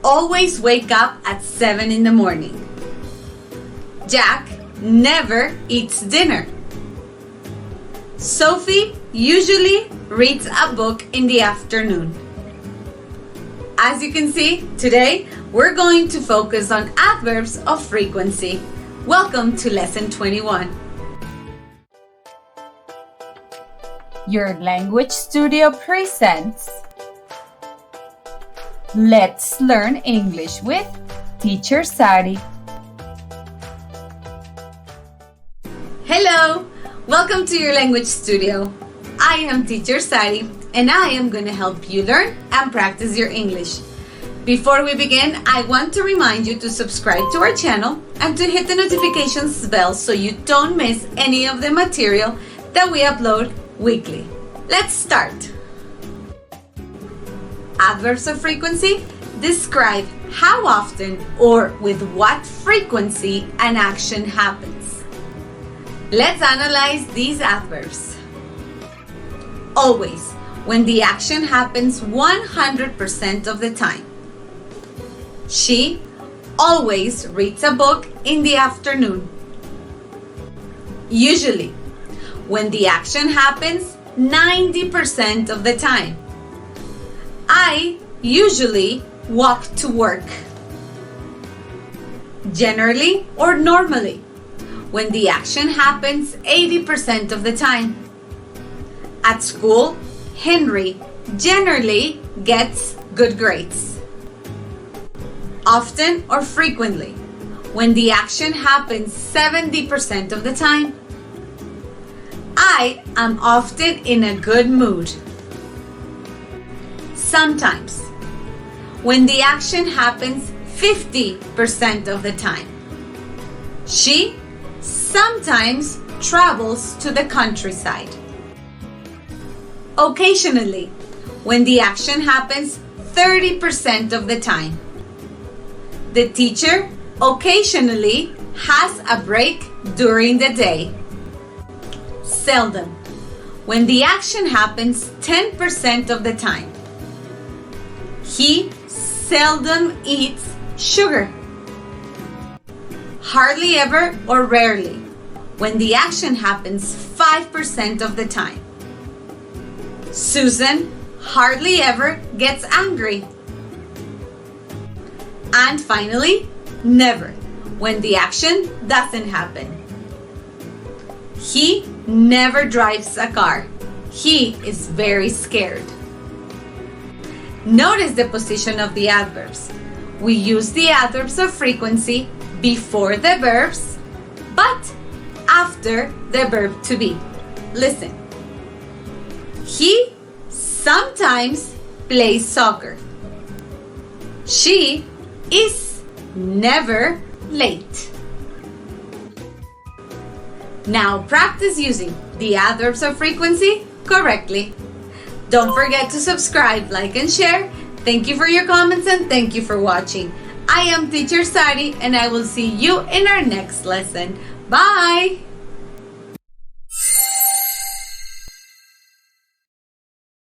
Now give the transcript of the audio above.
always wake up at 7 in the morning. Jack never eats dinner. Sophie usually reads a book in the afternoon. As you can see, today we're going to focus on adverbs of frequency. Welcome to lesson 21. Your Language Studio presents Let's Learn English with Teacher Sari. Hello! Welcome to your Language Studio. I am Teacher Sari and I am going to help you learn and practice your English. Before we begin, I want to remind you to subscribe to our channel and to hit the notifications bell so you don't miss any of the material that we upload weekly. Let's start. Adverbs of frequency describe how often or with what frequency an action happens. Let's analyze these adverbs. Always, when the action happens 100% of the time. She always reads a book in the afternoon. Usually, when the action happens 90% of the time. I usually walk to work. Generally or normally, when the action happens 80% of the time. At school, Henry generally gets good grades. Often or frequently, when the action happens 70% of the time. I am often in a good mood. Sometimes, when the action happens 50% of the time. She sometimes travels to the countryside. Occasionally, when the action happens 30% of the time. The teacher occasionally has a break during the day. Seldom, when the action happens 10% of the time. He seldom eats sugar. Hardly ever or rarely, when the action happens 5% of the time. Susan hardly ever gets angry. And finally, never, when the action doesn't happen. He never drives a car. He is very scared. Notice the position of the adverbs. We use the adverbs of frequency before the verbs, but after the verb to be. Listen. He sometimes plays soccer. She is never late. Now practice using the adverbs of frequency correctly. Don't forget to subscribe, like, and share. Thank you for your comments and thank you for watching. I am Teacher Sari and I will see you in our next lesson. Bye!